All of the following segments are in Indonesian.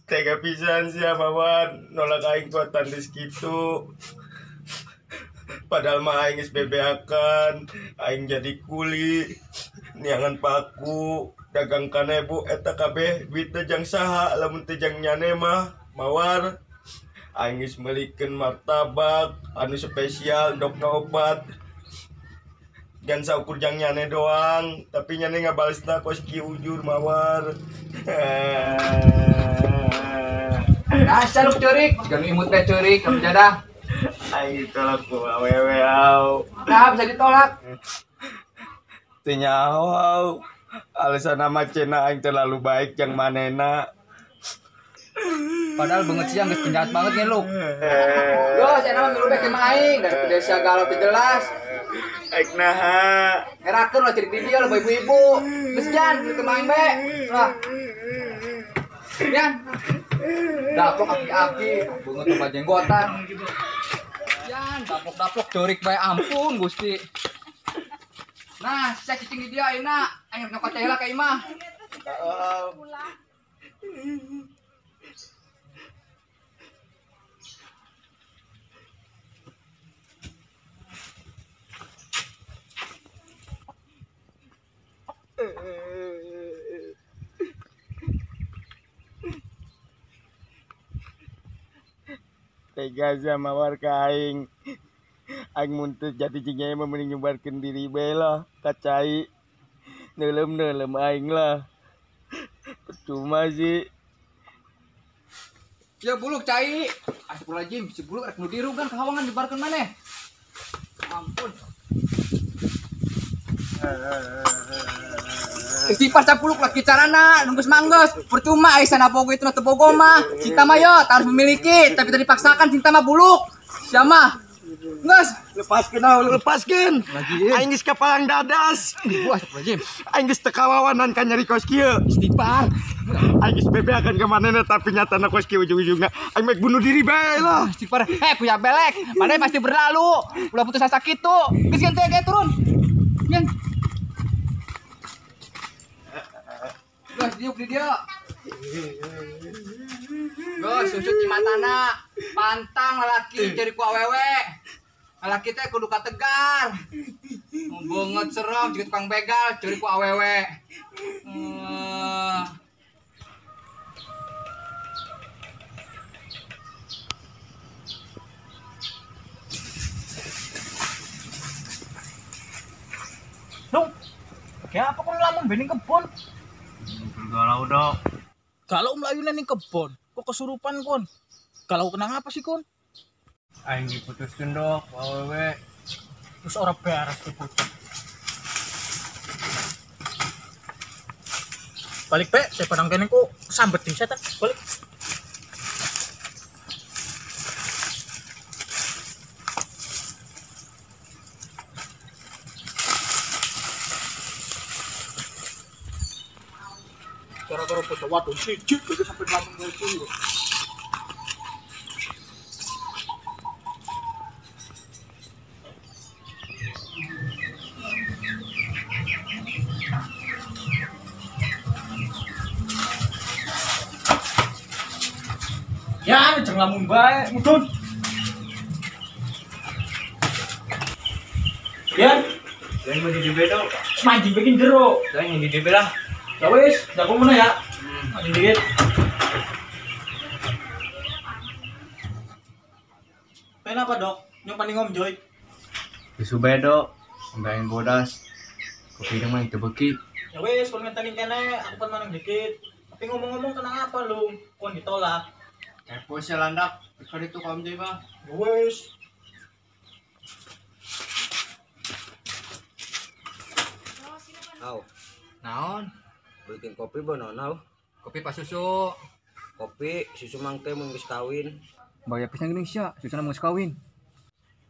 Tega pisan sih Mawar nolak aing kuatan segitu. Padahal mah aing geus bebeakan, aing jadi kuli, niangan paku, dagang kanebo eta kabeh duit teh jang saha lamun teh jang nyane mah Mawar. Aing geus meulikeun martabak anu spesial dok obat. Gan saukur jang nyane doang, tapi nyane ngabalesna koski ujur Mawar. Asal lu curik, jangan imut teh curik, kamu jadah. Aing tolak ku awewe au. Nah, bisa ditolak. Teu nyaho. Alasan nama cena aing terlalu baik yang manena. Padahal banget sih yang geus penjahat banget nih lu. Yo, saya nama milu bek emang aing daripada sia galau teu jelas. Aik naha. Herakeun lo cerik di dia lo ibu-ibu. Geus jan kitu mah aing be. Lah. Jan. Daplok aki-aki, banget tempat jenggotan. Jan, daplok-daplok corik bae ampun Gusti. Nah, saya cicing di dia ayeuna, aing nyokot heula ka imah. Tega sama warga aing. Aing muntut jati jingnya mending nyebarkeun diri bae lah. Kacai. Neulem aing lah. Percuma sih. Ya buluk cai. Astagfirullahaladzim, si buluk rek nu diru kan kahawangan nyebarkeun maneh. Ampun. Istighfar capuluk laki carana nunggus mangges percuma aya sana bogo itu teu bogo mah cinta mah yo harus memiliki tapi tadi dipaksakan cinta mah buluk siapa nges Lepaskeun aing geus kapalang dadas aing geus teu kawawanan ka nyari kos kieu istighfar aing geus bebeakan ka manehna tapi nyatana kos kieu ujung-ujungna aing make bunuh diri bae lah istighfar kuya belek maneh pasti berlalu ulah putus asa kitu geus ganti ge turun nyen Gas diuk di dia. Gas susut di matana. Pantang lalaki cari ku awewe. Lalaki teh kudu kategar. Banget serem jadi tukang begal cari ku awewe. Dong, kayak apa kon lamun bening kebon? galau dok Kalau melayunan ning kebon, kok kesurupan kon? Kalau kenang apa sih kon? aing diputuskeun dok awewe Terus orang beres diputus. Balik pe, saya padang kene kok sambet ting setan. Balik. Gara-gara foto wadon siji iki sampe lamun gawe punggung. Ya, jangan lamun bae, mudun. Ya, yang mau di bedo semancing bikin jero. yang di DB lah Ya wis, jago mana ya? Mancing dikit. Kenapa dok? Nyumpani ngom Joy. Isu bedo sampai bodas kopi mah itu beki Ya wis, kon ngenteni kene, aku pan maneng dikit. Tapi ngomong-ngomong kenang apa lu? Kon ditolak. kepo sih landak bisa itu kamu jadi mah Ya wis. Au, Naon? bikin kopi bononau. Kopi pas susu. Kopi susu mangte mun geus kawin. Bayar pisang Indonesia, susana mau kawin.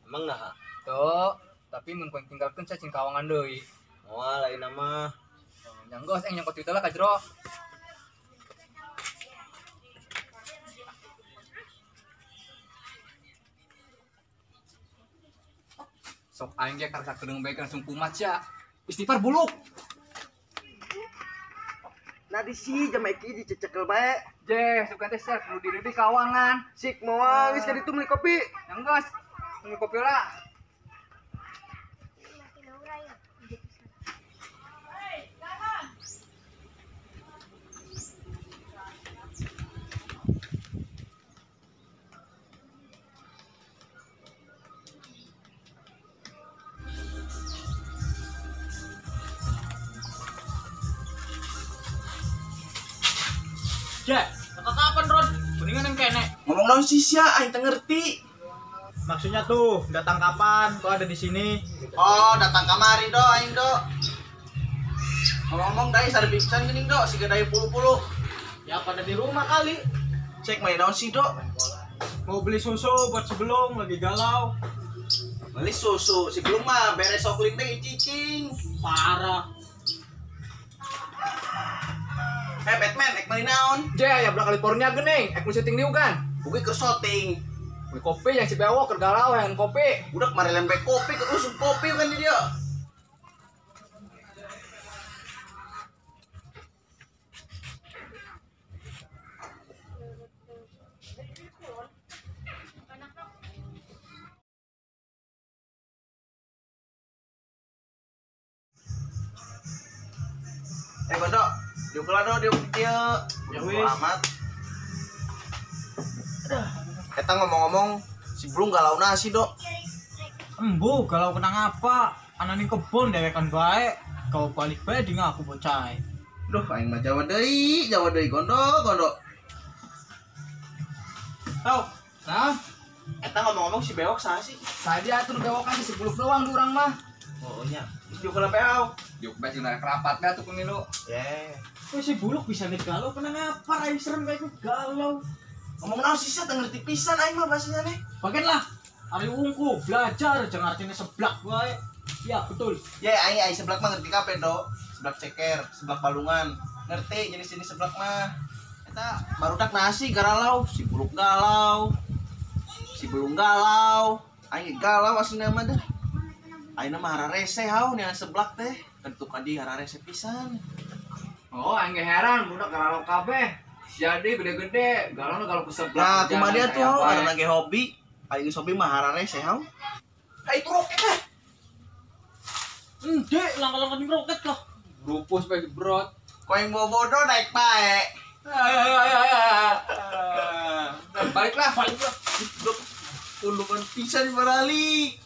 Emang nah, Tuh, tapi mun poin tinggalkeun saya cing kawangan deui. moal lain nama. Nyanggos nyangkot itu lah ka jero. Sok aing ge karsa kedeung bae langsung kumat sia. Istighfar buluk. Nah di si jam iki dicecekel bae. Je, suka teh ser perlu diri di kawangan. Sik moal geus kaditu meuli kopi. Yang geus. Minum kopi lah. Jack, kakak kapan Ron? Mendingan yang kene. Ngomong naon sih sia aing teu ngerti. Maksudnya tuh, datang kapan? Kok ada di sini? Oh, datang kamari do, aing do. Ngomong-ngomong dari sari pisan geuning do, siga dari puluh-puluh. Ya pada di rumah kali. Cek main naon sih do? Mau beli susu buat sebelum lagi galau. Beli susu, si belum mah beres sokling teh cicing. Parah. Batman, ek main naon? Je, ya belah California geuning. Ek mau syuting dieu kan. Buki keur shooting. Beli kopi yang si bewok keur galau yang kopi. Budak mari lembek kopi, keur usum kopi kan di dia. Gondok, diukulah do, diuk dia. Ya Bodo wis. amat. Kita ngomong-ngomong, si Blung galau nasi dok. Embu, galau kena ngapa? Anak ning kebon dewekan bae. Kau balik bae di ngaku bocah. Duh, aing mah Jawa deui gondok. Tau, Nah, eta ngomong-ngomong si bewok saha sih? tadi atuh bewokan si 10 doang di urang mah. Oh nya, diukulah peau. Diuk bae cina kerapat dah tuh pemilu. Yeah. Wih si buluk bisa nih galau kena ngapa? Aing serem kayak ikut galau. Ngomong naon sih, teu ngerti pisan aing mah bahasanya nih. Bagian lah. Ari ungu belajar jangan artinya seblak bae. Ya betul. Ya, aing seblak mah ngerti kabeh dok. Seblak ceker, seblak balungan. Ngerti jenis-jenis seblak mah. Eta barudak nasi garalau, si buluk galau. Si belum galau. Aing galau aslinya mah dah. Aing mah hararese hau nih seblak teh. Tentu kadi hararese pisan. Oh, aing ge heran budak galau kabeh. Jadi gede-gede, galau kalau ku sebelah. Nah, kerjaan kumaha dia kayak tuh hau apa, karena ge hobi. Aing geus hobi mah hararese hau. Hai itu roket teh. Dek, langkah-langkah di roket lah. Rupus bae brot. Kau yang bawa bodoh naik bae. Baliklah. Tuluman pisan barali.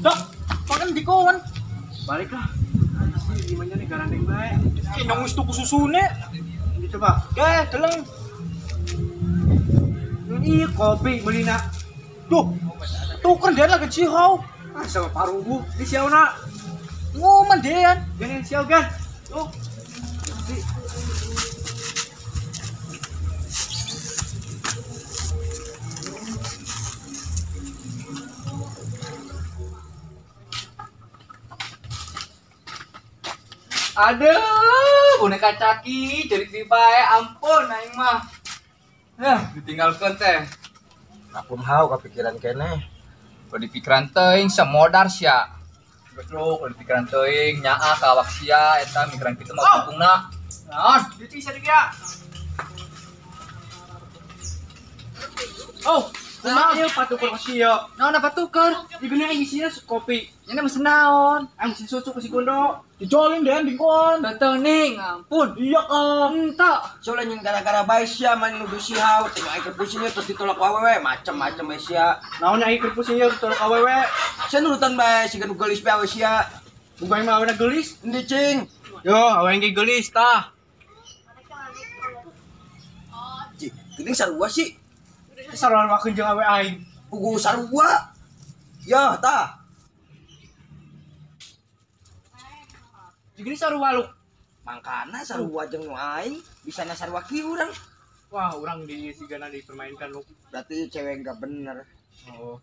Dok, makan di kawan. Baliklah. Gimana nih garandeng bae? Kinong wis tuku susune. Ini coba. Deleng. Ini kopi melina. Duh. Tuker dia lagi cihau. Asal parubu di siauna. Ngoman dean. Gini siau gan. Tuh. Aduh, boneka caki jadi bae ampun aing mah. Ditinggalkeun teh. Aku hau kepikiran kene. Kalau dipikiran teuing semodar sia. Betul, kalau dipikiran teuing nyaa ka awak sia eta mikiran kitu mah kupungna. Naon? Dieu sia dia. Oh, kumaha ieu patuker sia? Naon apa tuker? Dibeli aing sia kopi. Nya mesen naon? Aing mesen susu ke si Gondo. Dijolin dean di kawan. Datang ning, ampun. Iya kan. Entah. Soalnya yang gara-gara bae sia main nuduh si hau, tinggal ikut pusingnya terus ditolak awewe, macem-macem bae sia. Naon nya ikut pusing ieu tolak awewe. Sia nurutan bae siga nu geulis bae sia. Bukan mah awena gelis. Endi cing? Yo, awen ge gelis tah. Cing, geuning sarua sih. Saruan makeun jeung awe aing. Pugu sarua. Ya, tah. Jadi sarua lu. Mangkana sarua jeung nu aing bisa sarua kieu urang. Wah, orang di sigana dipermainkan lu. Berarti cewek enggak bener. Oh.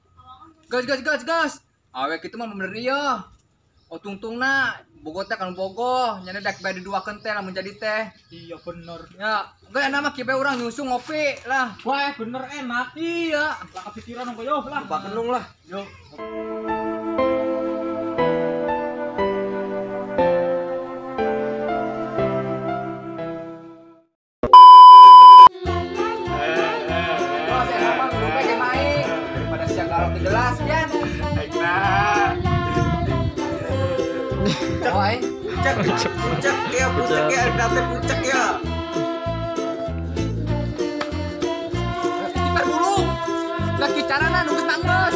Gas. Awek itu mah bener ieu. Oh tungtungna Bogota kan bogoh, nyana dak bae diduakeun teh lamun jadi teh. Iya bener. Ya, enggak enak mah kieu bae urang nyusu ngopi lah. Wah, bener enak. Iya, Lah kepikiran apa yo lah. Lupa kenung lah. Yo. wah saya mah lupa ge main daripada sia kalau jelas ya. Oi, Pucek ya, pucek ya. istighfar dulu. Lagi carana nunggu nangis.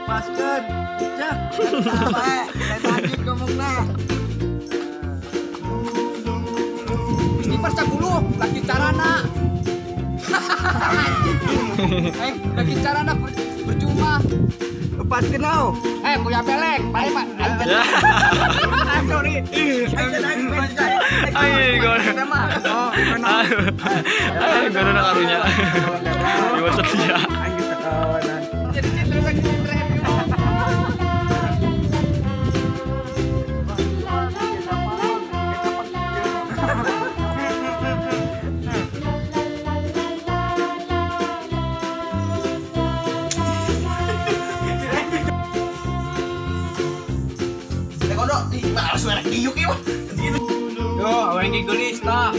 Paskeun. Cek. Apa? Lain lagi ngomongna. Istighfar cak dulu, lagi carana. Lagi carana bercuma. Paskeun naon? Punya belek, balik Pak. Sorry. Gak ada karunya. Gimana setia? Jadi cinta lagi cinta. Kondo, ih, malas suara kiuk ieu. Yo, awang ge geulis tah.